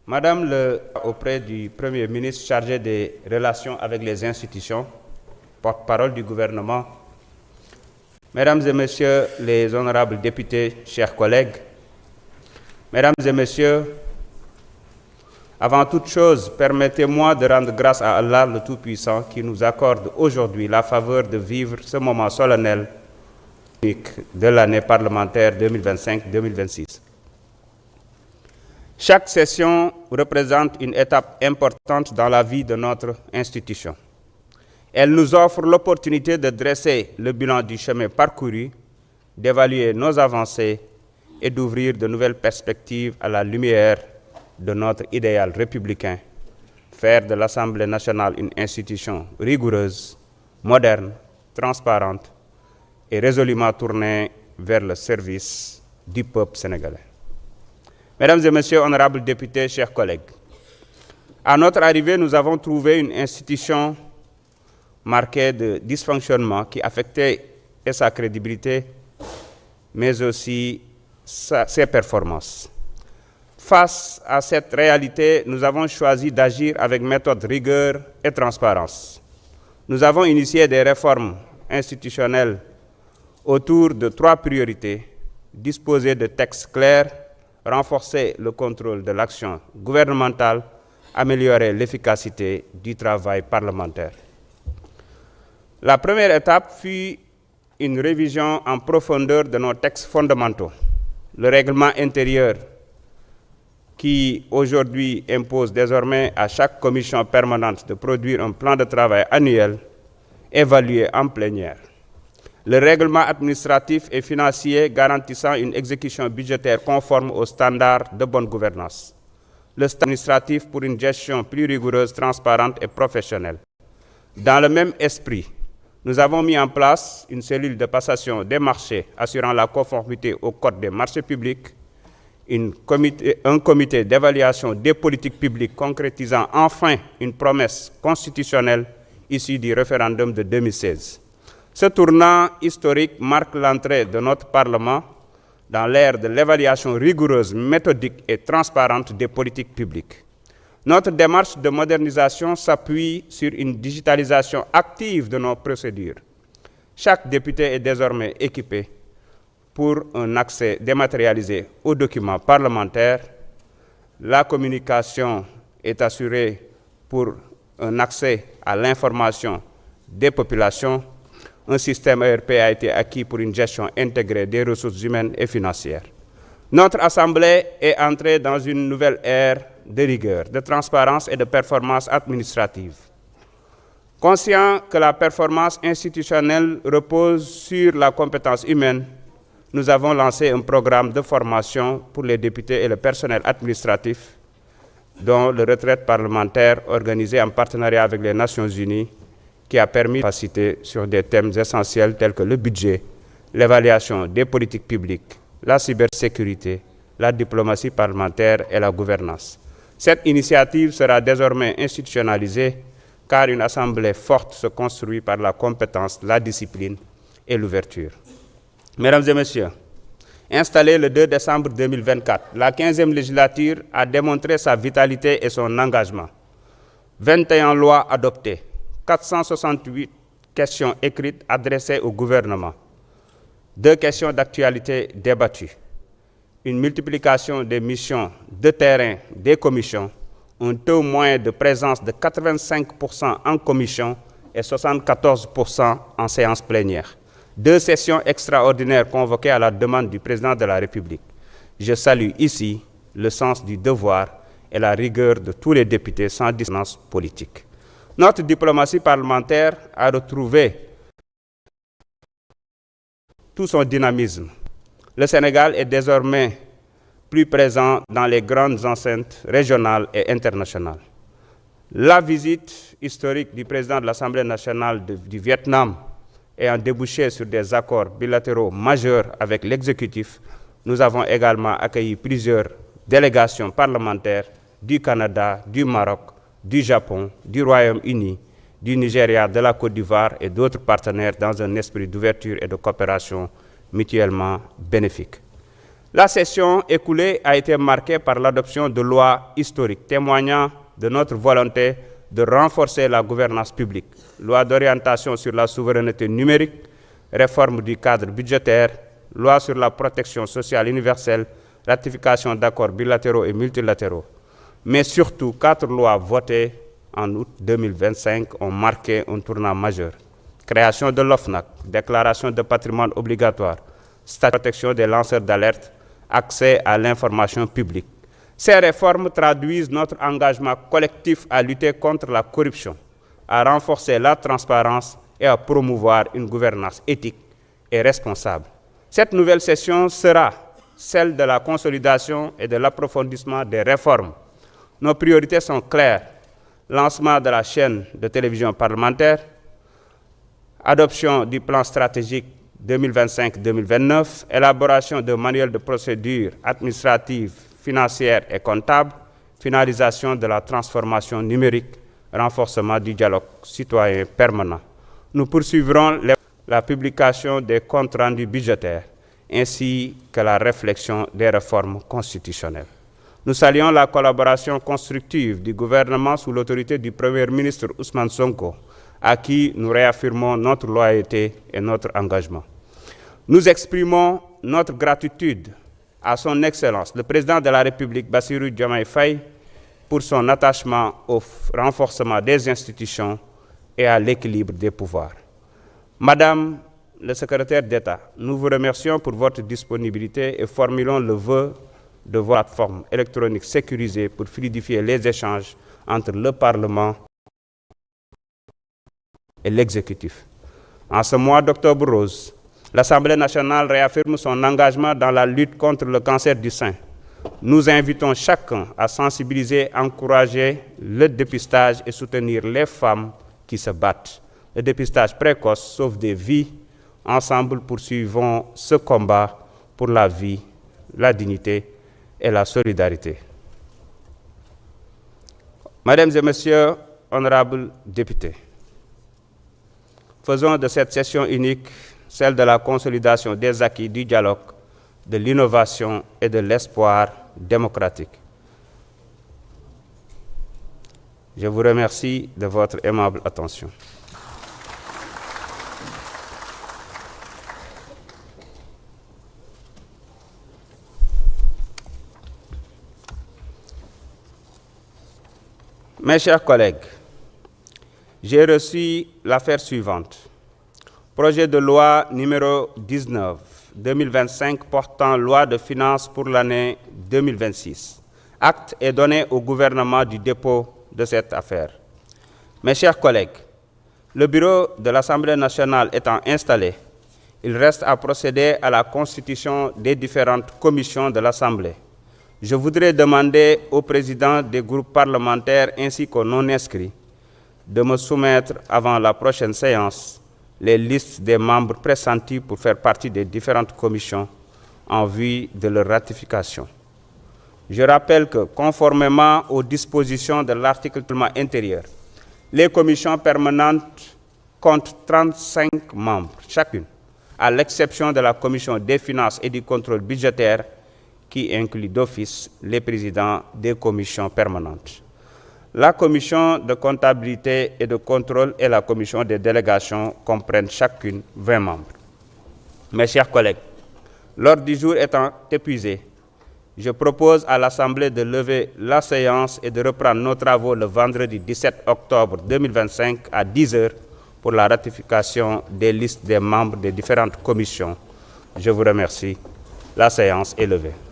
Auprès du Premier ministre chargé des relations avec les institutions, porte-parole du gouvernement, Mesdames et Messieurs les honorables députés, chers collègues, Mesdames et Messieurs, avant toute chose, permettez-moi de rendre grâce à Allah le Tout-Puissant qui nous accorde aujourd'hui la faveur de vivre ce moment solennel de l'année parlementaire 2025-2026. Chaque session représente une étape importante dans la vie de notre institution. Elle nous offre l'opportunité de dresser le bilan du chemin parcouru, d'évaluer nos avancées et d'ouvrir de nouvelles perspectives à la lumière de notre idéal républicain, faire de l'Assemblée nationale une institution rigoureuse, moderne, transparente et résolument tournée vers le service du peuple sénégalais. Mesdames et Messieurs, honorables députés, chers collègues, à notre arrivée, nous avons trouvé une institution marquée de dysfonctionnement qui affectait sa crédibilité, mais aussi ses performances. Face à cette réalité, nous avons choisi d'agir avec méthode, rigueur et transparence. Nous avons initié des réformes institutionnelles autour de 3 priorités: disposer de textes clairs, renforcer le contrôle de l'action gouvernementale, améliorer l'efficacité du travail parlementaire. La première étape fut une révision en profondeur de nos textes fondamentaux. Le règlement intérieur qui aujourd'hui impose désormais à chaque commission permanente de produire un plan de travail annuel évalué en plénière. Le règlement administratif et financier garantissant une exécution budgétaire conforme aux standards de bonne gouvernance. Le standard administratif pour une gestion plus rigoureuse, transparente et professionnelle. Dans le même esprit, nous avons mis en place une cellule de passation des marchés assurant la conformité au Code des marchés publics, un comité d'évaluation des politiques publiques concrétisant enfin une promesse constitutionnelle issue du référendum de 2016. Ce tournant historique marque l'entrée de notre Parlement dans l'ère de l'évaluation rigoureuse, méthodique et transparente des politiques publiques. Notre démarche de modernisation s'appuie sur une digitalisation active de nos procédures. Chaque député est désormais équipé pour un accès dématérialisé aux documents parlementaires. La communication est assurée pour un accès à l'information des populations. Un système ERP a été acquis pour une gestion intégrée des ressources humaines et financières. Notre Assemblée est entrée dans une nouvelle ère de rigueur, de transparence et de performance administrative. Conscient que la performance institutionnelle repose sur la compétence humaine, nous avons lancé un programme de formation pour les députés et le personnel administratif, dont le retraite parlementaire organisé en partenariat avec les Nations Unies, qui a permis de capaciter sur des thèmes essentiels tels que le budget, l'évaluation des politiques publiques, la cybersécurité, la diplomatie parlementaire et la gouvernance. Cette initiative sera désormais institutionnalisée car une assemblée forte se construit par la compétence, la discipline et l'ouverture. Mesdames et Messieurs, installée le 2 décembre 2024, la 15e législature a démontré sa vitalité et son engagement. 21 lois adoptées, 468 questions écrites adressées au gouvernement, 2 questions d'actualité débattues, une multiplication des missions de terrain des commissions, un taux moyen de présence de 85% en commission et 74% en séance plénière. 2 sessions extraordinaires convoquées à la demande du président de la République. Je salue ici le sens du devoir et la rigueur de tous les députés sans dissonance politique. Notre diplomatie parlementaire a retrouvé tout son dynamisme. Le Sénégal est désormais plus présent dans les grandes enceintes régionales et internationales. La visite historique du président de l'Assemblée nationale du Vietnam ayant débouché sur des accords bilatéraux majeurs avec l'exécutif, nous avons également accueilli plusieurs délégations parlementaires du Canada, du Maroc, du Japon, du Royaume-Uni, du Nigeria, de la Côte d'Ivoire et d'autres partenaires dans un esprit d'ouverture et de coopération mutuellement bénéfique. La session écoulée a été marquée par l'adoption de lois historiques témoignant de notre volonté de renforcer la gouvernance publique. Loi d'orientation sur la souveraineté numérique, réforme du cadre budgétaire, loi sur la protection sociale universelle, ratification d'accords bilatéraux et multilatéraux. Mais surtout, 4 lois votées en août 2025 ont marqué un tournant majeur. Création de l'OFNAC, déclaration de patrimoine obligatoire, statut de protection des lanceurs d'alerte, accès à l'information publique. Ces réformes traduisent notre engagement collectif à lutter contre la corruption, à renforcer la transparence et à promouvoir une gouvernance éthique et responsable. Cette nouvelle session sera celle de la consolidation et de l'approfondissement des réformes. Nos priorités sont claires: lancement de la chaîne de télévision parlementaire, adoption du plan stratégique 2025-2029, élaboration de manuels de procédure administrative, financière et comptable, finalisation de la transformation numérique, renforcement du dialogue citoyen permanent. Nous poursuivrons la publication des comptes rendus budgétaires ainsi que la réflexion des réformes constitutionnelles. Nous saluons la collaboration constructive du gouvernement sous l'autorité du Premier ministre Ousmane Sonko, à qui nous réaffirmons notre loyauté et notre engagement. Nous exprimons notre gratitude à son Excellence, le Président de la République, Bassirou Diomaye Faye, pour son attachement au renforcement des institutions et à l'équilibre des pouvoirs. Madame le secrétaire d'État, nous vous remercions pour votre disponibilité et formulons le vœu de votre plateforme électronique sécurisée pour fluidifier les échanges entre le Parlement et l'exécutif. En ce mois d'octobre rose, l'Assemblée nationale réaffirme son engagement dans la lutte contre le cancer du sein. Nous invitons chacun à sensibiliser, encourager le dépistage et soutenir les femmes qui se battent. Le dépistage précoce sauve des vies. Ensemble, poursuivons ce combat pour la vie, la dignité et la solidarité. Mesdames et Messieurs, honorables députés, faisons de cette session unique celle de la consolidation des acquis du dialogue, de l'innovation et de l'espoir démocratique. Je vous remercie de votre aimable attention. Mes chers collègues, j'ai reçu l'affaire suivante. Projet de loi numéro 19/2025 portant loi de finances pour l'année 2026. Acte est donné au gouvernement du dépôt de cette affaire. Mes chers collègues, le bureau de l'Assemblée nationale étant installé, il reste à procéder à la constitution des différentes commissions de l'Assemblée. Je voudrais demander aux présidents des groupes parlementaires ainsi qu'aux non-inscrits de me soumettre avant la prochaine séance les listes des membres pressentis pour faire partie des différentes commissions en vue de leur ratification. Je rappelle que, conformément aux dispositions de l'article intérieur, les commissions permanentes comptent 35 membres chacune, à l'exception de la commission des finances et du contrôle budgétaire, qui inclut d'office les présidents des commissions permanentes. La commission de comptabilité et de contrôle et la commission des délégations comprennent chacune 20 membres. Mes chers collègues, l'ordre du jour étant épuisé, je propose à l'Assemblée de lever la séance et de reprendre nos travaux le vendredi 17 octobre 2025 à 10 h pour la ratification des listes des membres des différentes commissions. Je vous remercie. La séance est levée.